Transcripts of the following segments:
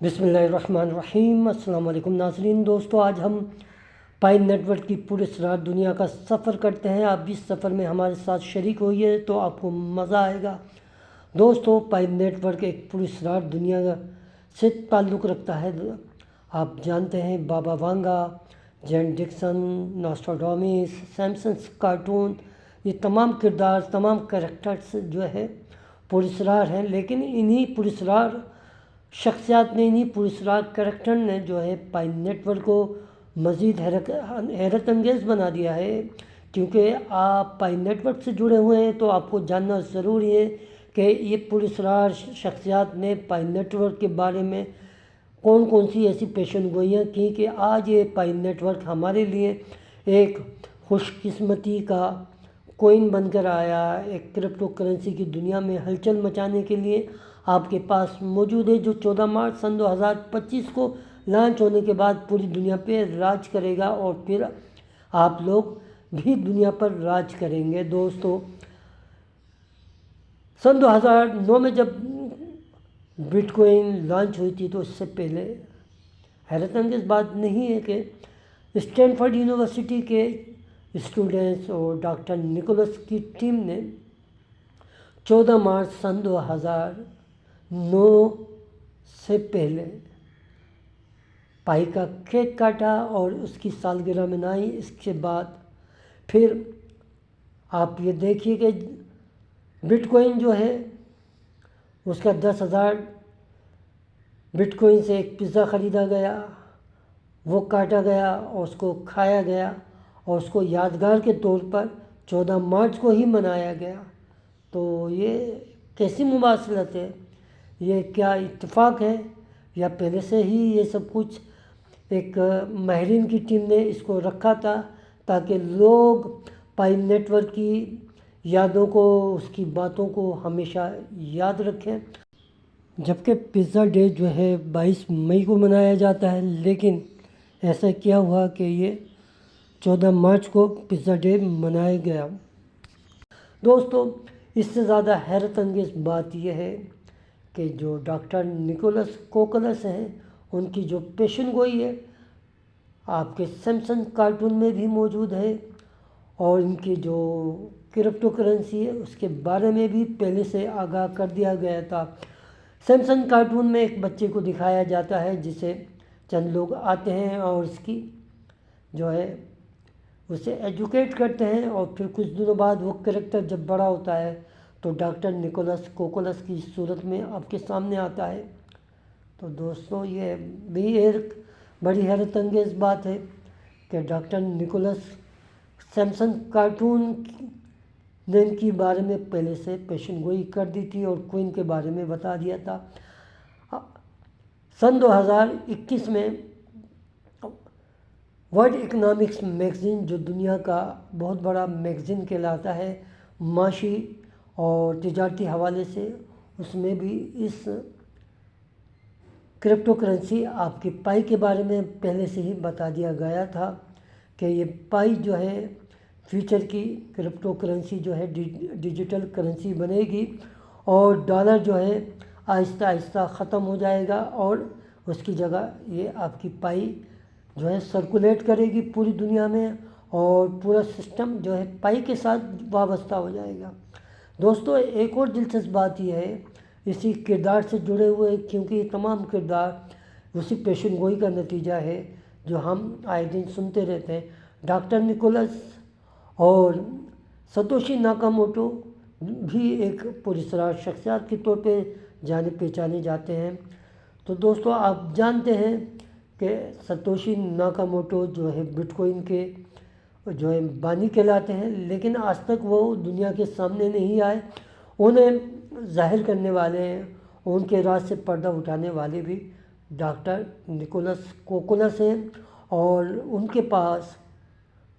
बिस्मिल्लाहिर्रहमानिर्रहीम। अस्सलाम वालेकुम नाज़रीन। दोस्तों, आज हम पाई नेटवर्क की पूरे सरार दुनिया का सफ़र करते हैं। आप भी इस सफ़र में हमारे साथ शरीक होइए तो आपको मज़ा आएगा। दोस्तों, पाई नेटवर्क एक पूरी सरार दुनिया से ताल्लुक़ रखता है। आप जानते हैं, Baba Vanga, Jane Dixon, Nostradamus, Simpsons cartoon, ये तमाम किरदार, तमाम कैरेक्टर्स जो है पुरस्रार हैं। लेकिन इन्हीं पुरस्रार शख्सियात ने, इन्हीं पुरस्रार कैरेक्टर ने जो है पाई नेटवर्क को मज़ीद हैरत अंगेज़ बना दिया है। क्योंकि आप पाई नेटवर्क से जुड़े हुए हैं तो आपको जानना ज़रूरी है कि ये पुरस्रार शख्सियात ने पाई नेटवर्क के बारे में कौन कौन सी ऐसी पेशन गोइयाँ की कि आज ये पाई नेटवर्क हमारे लिए एक खुशकिस्मती का कोइन बनकर आया। एक क्रिप्टो करेंसी की दुनिया में हलचल मचाने के लिए आपके पास मौजूद है, जो 14 मार्च सन 2025 को लॉन्च होने के बाद पूरी दुनिया पे राज करेगा और फिर आप लोग भी दुनिया पर राज करेंगे। दोस्तों, सन 2009 में जब बिटकॉइन लॉन्च हुई थी तो इससे पहले हैरत अंगेज़ बात नहीं है कि स्टैनफोर्ड यूनिवर्सिटी के स्टूडेंट्स और डॉक्टर निकोलस की टीम ने 14 मार्च सन 2009 से पहले पाई का केक काटा और उसकी सालगिरह मनाई। इसके बाद फिर आप ये देखिए कि बिटकॉइन जो है उसका 10,000 बिटकॉइन से एक पिज़्ज़ा ख़रीदा गया, वो काटा गया और उसको खाया गया और उसको यादगार के तौर पर 14 मार्च को ही मनाया गया। तो ये कैसी मुबासलत है, ये क्या इत्तेफाक है या पहले से ही ये सब कुछ एक माहिरीन की टीम ने इसको रखा था ताकि लोग पाई नेटवर्क की यादों को, उसकी बातों को हमेशा याद रखें। जबकि पिज़्ज़ा डे जो है 22 मई को मनाया जाता है, लेकिन ऐसा क्या हुआ कि ये 14 मार्च को पिज़्ज़ा डे मनाया गया। दोस्तों, इससे ज़्यादा हैरत अंगेज़ बात यह है कि जो डॉक्टर निकोलस कोकोलस हैं, उनकी जो पेशन गोई है आपके सैमसंग कार्टून में भी मौजूद है और इनकी जो क्रिप्टो करेंसी है उसके बारे में भी पहले से आगाह कर दिया गया था। सैमसंग कार्टून में एक बच्चे को दिखाया जाता है जिसे चंद लोग आते हैं और इसकी जो है उसे एजुकेट करते हैं और फिर कुछ दिनों बाद वो कैरेक्टर जब बड़ा होता है तो डॉक्टर निकोलस कोकोलस की सूरत में आपके सामने आता है। तो दोस्तों, ये भी एक बड़ी हैरत अंगेज़ बात है कि डॉक्टर निकोलस सैमसंग कार्टून ने इनके बारे में पहले से पेशन गोई कर दी थी और क्वीन के बारे में बता दिया था। सन 2021 में वर्ल्ड इकोनॉमिक्स मैगज़ीन, जो दुनिया का बहुत बड़ा मैगज़ीन कहलाता है माशी और तिजारती हवाले से, उसमें भी इस क्रिप्टो करेंसी आपकी पाई के बारे में पहले से ही बता दिया गया था कि ये पाई जो है फ्यूचर की क्रिप्टो करेंसी जो है डिजिटल करेंसी बनेगी और डॉलर जो है आहिस्ता आहिस्ता ख़त्म हो जाएगा और उसकी जगह ये आपकी पाई जो है सर्कुलेट करेगी पूरी दुनिया में और पूरा सिस्टम जो है पाई के साथ वाबस्ता हो जाएगा। दोस्तों, एक और दिलचस्प बात यह है इसी किरदार से जुड़े हुए, क्योंकि ये तमाम किरदार उसी पेशन गोई का नतीजा है जो हम आए दिन सुनते रहते हैं। डॉक्टर निकोलस और सतोशी नाकामोटो भी एक पुरस्कार शख्सियत के तौर पे जाने पहचाने जाते हैं। तो दोस्तों, आप जानते हैं कि सतोशी नाकामोटो जो है बिटकॉइन के जो है बानी कहलाते हैं, लेकिन आज तक वो दुनिया के सामने नहीं आए। उन्हें जाहिर करने वाले हैं, उनके राज से पर्दा उठाने वाले भी डॉक्टर निकोलस कोकोलस हैं और उनके पास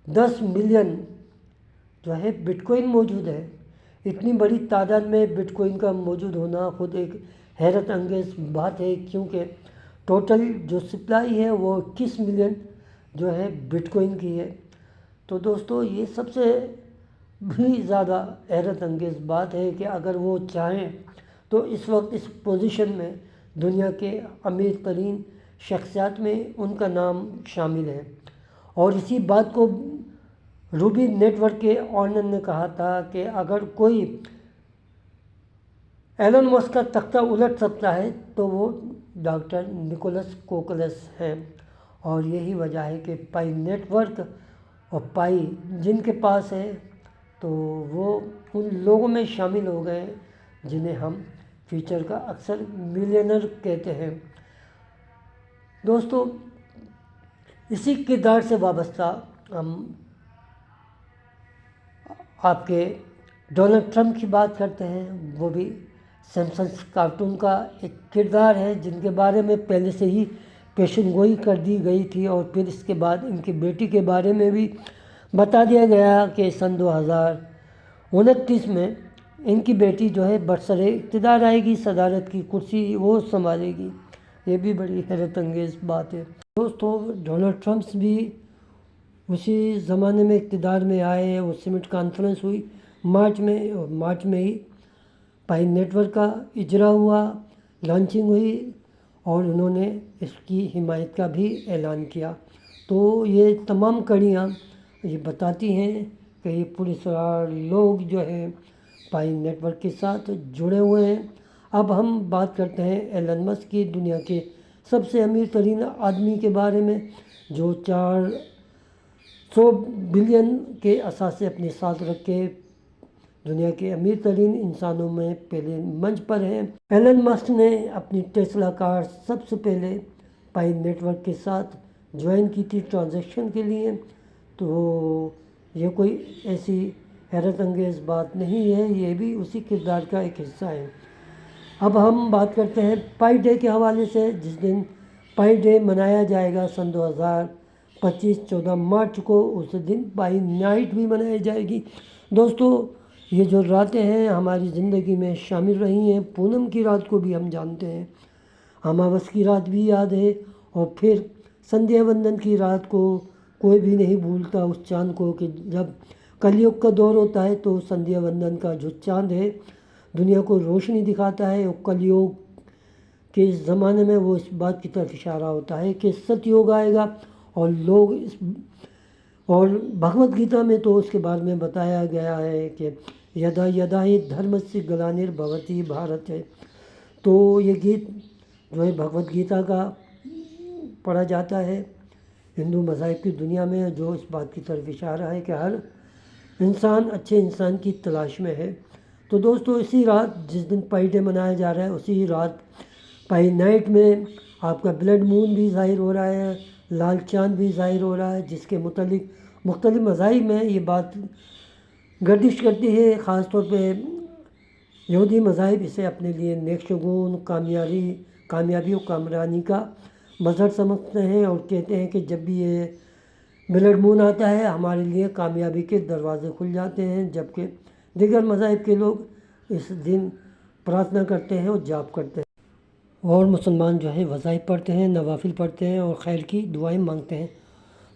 10 मिलियन जो है बिटकॉइन मौजूद है। इतनी बड़ी तादाद में बिटकॉइन का मौजूद होना खुद एक हैरत अंगेज़ बात है, क्योंकि टोटल जो सप्लाई है वो 21 मिलियन जो है बिटकॉइन की है। तो दोस्तों, ये सबसे भी ज़्यादा हैरत अंगेज़ बात है कि अगर वो चाहें तो इस वक्त इस पोजीशन में دنیا کے امیر ترین شخصیات میں ان کا نام شامل ہے۔ اور اسی بات کو روبی نیٹ ورک کے آنر نے کہا تھا کہ اگر کوئی ایلن مسک کا تختہ الٹ سکتا ہے تو وہ ڈاکٹر نکولس کوکلس ہیں، اور یہی وجہ ہے کہ پائی نیٹ ورک اور پائی جن کے پاس ہے تو وہ ان لوگوں میں شامل ہو گئے جنہیں ہم فیوچر کا اکثر ملینر کہتے ہیں۔ دوستو، اسی کردار سے وابستہ ہم آپ کے ڈونلڈ ٹرمپ کی بات کرتے ہیں۔ وہ بھی سمپسنز کارٹون کا ایک کردار ہے جن کے بارے میں پہلے سے ہی پیشن گوئی کر دی گئی تھی، اور پھر اس کے بعد ان کی بیٹی کے بارے میں بھی بتا دیا گیا کہ سن 2029 میں ان کی بیٹی جو ہے برسر اقتدار آئے گی، صدارت کی کرسی وہ سنبھالے گی۔ یہ بھی بڑی حیرت انگیز بات ہے۔ دوستو، ڈونلڈ ٹرمپ بھی اسی زمانے میں اقتدار میں آئے، وہ سمٹ کانفرنس ہوئی مارچ میں ہی پائی نیٹ ورک کا اجرا ہوا، لانچنگ ہوئی، اور انہوں نے اس کی حمایت کا بھی اعلان کیا۔ تو یہ تمام کڑیاں یہ بتاتی ہیں کہ یہ پراسرار لوگ جو ہیں پائی نیٹ ورک کے ساتھ جڑے ہوئے ہیں۔ اب ہم بات کرتے ہیں ایلن مسک کی، دنیا کے سب سے امیر ترین آدمی کے بارے میں، جو 400 بلین کے اثاثے اپنے ساتھ رکھ کے دنیا کے امیر ترین انسانوں میں پہلے منچ پر ہیں۔ ایلن مسک نے اپنی ٹیسلا کار سب سے پہلے پائی نیٹ ورک کے ساتھ جوائن کی تھی ٹرانزیکشن کے لیے، تو یہ کوئی ایسی حیرت انگیز بات نہیں ہے، یہ بھی اسی کردار کا ایک حصہ ہے۔ اب ہم بات کرتے ہیں پائی ڈے کے حوالے سے، جس دن پائی ڈے منایا جائے گا سن 2025 14 مارچ کو، اس دن پائی نائٹ بھی منائی جائے گی۔ دوستو، یہ جو راتیں ہیں ہماری زندگی میں شامل رہی ہیں، پونم کی رات کو بھی ہم جانتے ہیں، اماوس کی رات بھی یاد ہے، اور پھر سندھیا وندن کی رات کو کوئی بھی نہیں بھولتا اس چاند کو، کہ جب کلیوگ کا دور ہوتا ہے تو سندھیا وندن کا جو چاند ہے دنیا کو روشنی دکھاتا ہے، اور کلیوگ کے زمانے میں وہ اس بات کی طرف اشارہ ہوتا ہے کہ ست یوگ آئے گا، اور بھگوت گیتا میں تو اس کے بارے میں بتایا گیا ہے کہ یدا یدا ہی دھرمسیہ گلانر بھوتی بھارت ہے۔ تو یہ گیت جو ہے بھگوت گیتا کا پڑھا جاتا ہے ہندو مذاہب کی دنیا میں، جو اس بات کی طرف اشارہ ہے کہ ہر انسان اچھے انسان کی تلاش میں ہے۔ تو دوستو، اسی رات جس دن پائی ڈے منایا جا رہا ہے، اسی رات پائی نائٹ میں آپ کا بلڈ مون بھی ظاہر ہو رہا ہے، لال چاند بھی ظاہر ہو رہا ہے، جس کے متعلق مختلف مذاہب میں یہ بات گردش کرتی ہے۔ خاص طور پہ یہودی مذاہب اسے اپنے لیے نیک شگون، کامیابی و کامرانی کا مظہر سمجھتے ہیں، اور کہتے ہیں کہ جب بھی یہ بلڈ مون آتا ہے ہمارے لیے کامیابی کے دروازے کھل جاتے ہیں، جبکہ دیگر مذاہب کے لوگ اس دن پرارتھنا کرتے ہیں اور جاپ کرتے ہیں، اور مسلمان جو ہے وظائف پڑھتے ہیں، نوافل پڑھتے ہیں، اور خیر کی دعائیں مانگتے ہیں۔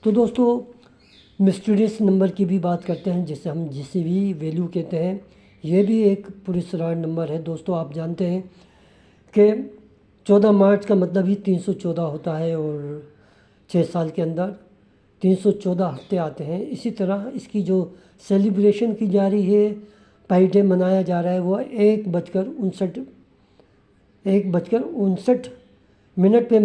تو دوستو، مسٹریس نمبر کی بھی بات کرتے ہیں، جسے ہم جسی بھی ویلیو کہتے ہیں۔ یہ بھی ایک پراسرار نمبر ہے۔ دوستو، آپ جانتے ہیں کہ 14 مارچ کا مطلب ہی 314 ہوتا ہے، اور 6 سال کے اندر 314 ہفتے آتے ہیں۔ اسی طرح اس کی جو سیلیبریشن کی جا رہی ہے، پائی ڈے منایا جا رہا ہے، وہ 1:59 پہ